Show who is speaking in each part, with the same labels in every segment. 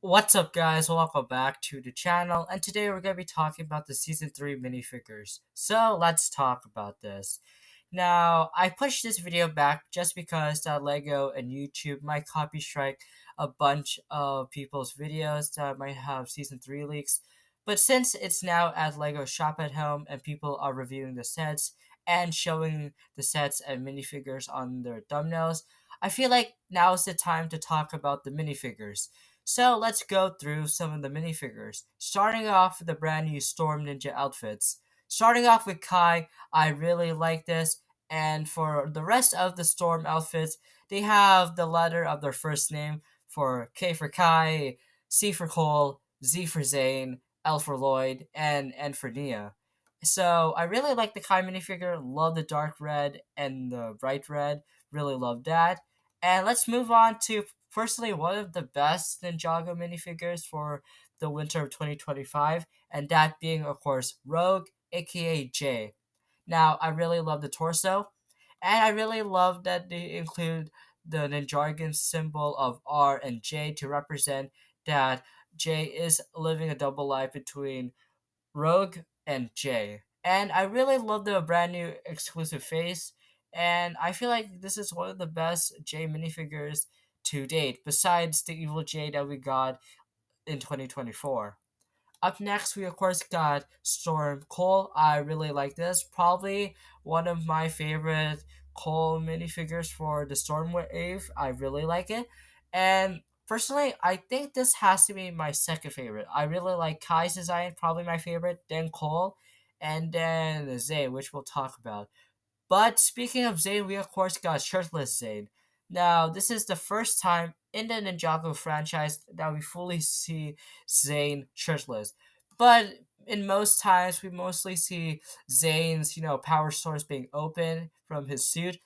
Speaker 1: What's up, guys? Welcome back to the channel, and today we're going to be talking about the Season 3 minifigures. So, let's talk about this. Now, I pushed this video back just because that LEGO and YouTube might copy strike a bunch of people's videos that might have Season 3 leaks. But since it's now at LEGO Shop at Home and people are reviewing the sets and showing the sets and minifigures on their thumbnails, I feel like now is the time to talk about the minifigures. So let's go through some of the minifigures. Starting off with the brand new Storm Ninja outfits. Starting off with Kai, I really like this. And for the rest of the Storm outfits, they have the letter of their first name for K for Kai, C for Cole, Z for Zane, L for Lloyd, and N for Nia. So I really like the Kai minifigure. Love the dark red and the bright red. Really love that. And let's move on to personally one of the best Ninjago minifigures for the winter of 2025, and that being, of course, Rogue, aka Jay. Now, I really love the torso, and I really love that they include the Ninjago symbol of R and J to represent that Jay is living a double life between Rogue, and Jay. And I really love the brand new exclusive face, and I feel like this is one of the best Jay minifigures to date, besides the evil Jay that we got in 2024. Up next, we of course got Storm Cole. I really like this. Probably one of my favorite Cole minifigures for the Storm Wave. I really like it. And personally, I think this has to be my second favorite. I really like Kai's design, probably my favorite, then Cole, and then Zay, which we'll talk about. But speaking of Zayn, we of course got shirtless Zayn. Now, this is the first time in the Ninjago franchise that we fully see Zayn shirtless. But in most times, we mostly see Zayn's, power source being open from his suit.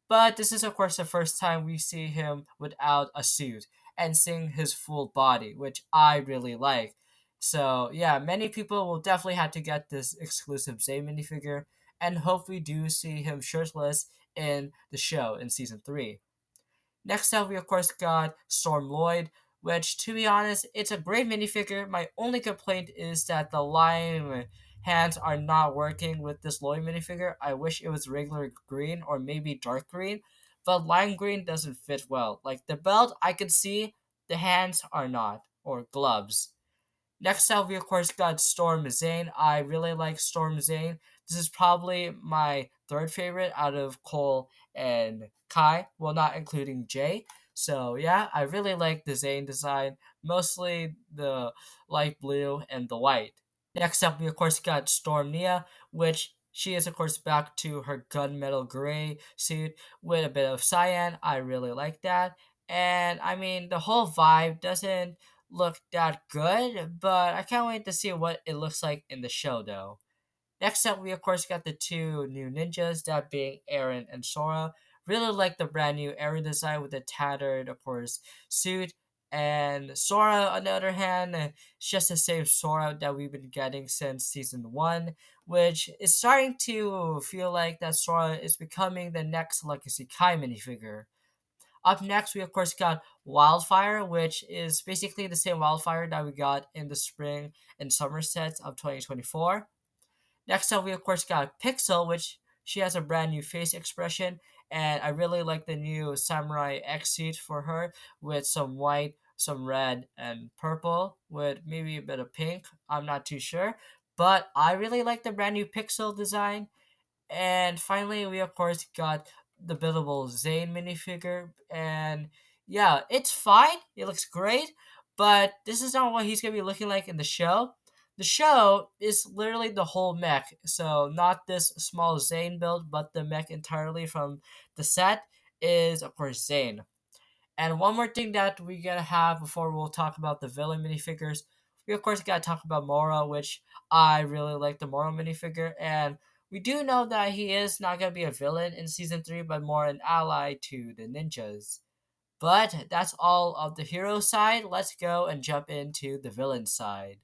Speaker 1: But this is, of course, the first time we see him without a suit and seeing his full body, which I really like. So, yeah, many people will definitely have to get this exclusive Zayn minifigure and hope we do see him shirtless in the show in season 3. Next up, we of course got Storm Lloyd, which, to be honest, it's a great minifigure. My only complaint is that the lime hands are not working with this Lloyd minifigure. I wish it was regular green or maybe dark green, but lime green doesn't fit well. Like the belt, I could see, the hands are not, or gloves. Next up, we of course got Storm Zane. I really like Storm Zane. This is probably my third favorite out of Cole and Kai. Well, not including Jay. So yeah, I really like the Zane design, mostly the light blue and the white. Next up, we of course got Storm Nia, which she is of course back to her gunmetal gray suit with a bit of cyan. I really like that. And I mean, the whole vibe doesn't look that good, but I can't wait to see what it looks like in the show though. Next up, we of course got the two new ninjas, that being Aaron and Sora. Really like the brand new Aaron design with the tattered, of course, suit. And Sora, on the other hand, it's just the same Sora that we've been getting since season 1, which is starting to feel like that Sora is becoming the next Legacy Kai minifigure. Up next, we of course got Wildfire, which is basically the same Wildfire that we got in the spring and summer sets of 2024. Next up, we of course got Pixel, which she has a brand new face expression, and I really like the new Samurai X suit for her with some white, some red, and purple with maybe a bit of pink. I'm not too sure, but I really like the brand new Pixel design. And finally, we of course got the buildable Zane minifigure, and yeah, it's fine. It looks great, but this is not what he's gonna be looking like in the show. The show is literally the whole mech, so not this small Zane build, but the mech entirely from the set is of course Zane. And one more thing that we gotta have before we'll talk about the villain minifigures, we of course gotta talk about Moro, which I really like the Moro minifigure, and we do know that he is not gonna be a villain in season 3, but more an ally to the ninjas. But that's all of the hero side. Let's go and jump into the villain side.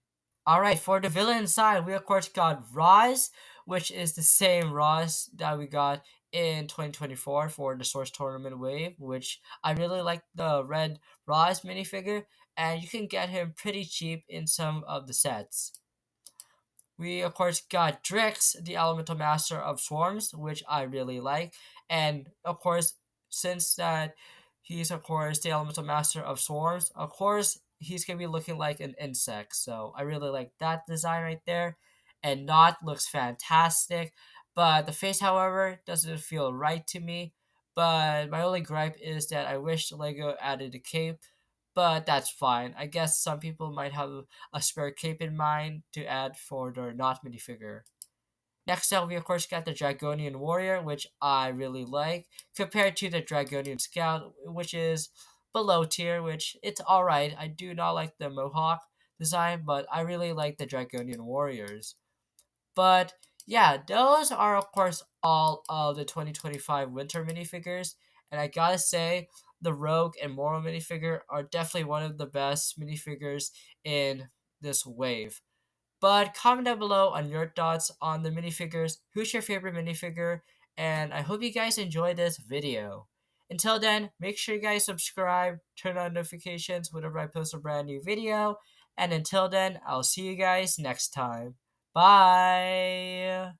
Speaker 1: Alright, for the villain side, we of course got Roz, which is the same Roz that we got in 2024 for the Source Tournament Wave, which I really like the red Roz minifigure. and you can get him pretty cheap in some of the sets. We of course got Drix, the Elemental Master of Swarms, which I really like, and of course, since that he's of course the Elemental Master of Swarms, of course he's gonna be looking like an insect. So I really like that design right there, and Knot looks fantastic, but the face, however, doesn't feel right to me. But my only gripe is that I wish Lego added a cape, but that's fine. I guess some people might have a spare cape in mind to add for their not minifigure. Next up, we of course got the Dragonian Warrior, which I really like, compared to the Dragonian Scout, which is below tier, which it's alright. I do not like the Mohawk design, but I really like the Dragonian Warriors. But yeah, those are of course all of the 2025 winter minifigures, and I gotta say, the Rogue and Moro minifigure are definitely one of the best minifigures in this wave. But comment down below on your thoughts on the minifigures. Who's your favorite minifigure? And I hope you guys enjoyed this video. Until then, make sure you guys subscribe, turn on notifications whenever I post a brand new video. And until then, I'll see you guys next time. Bye!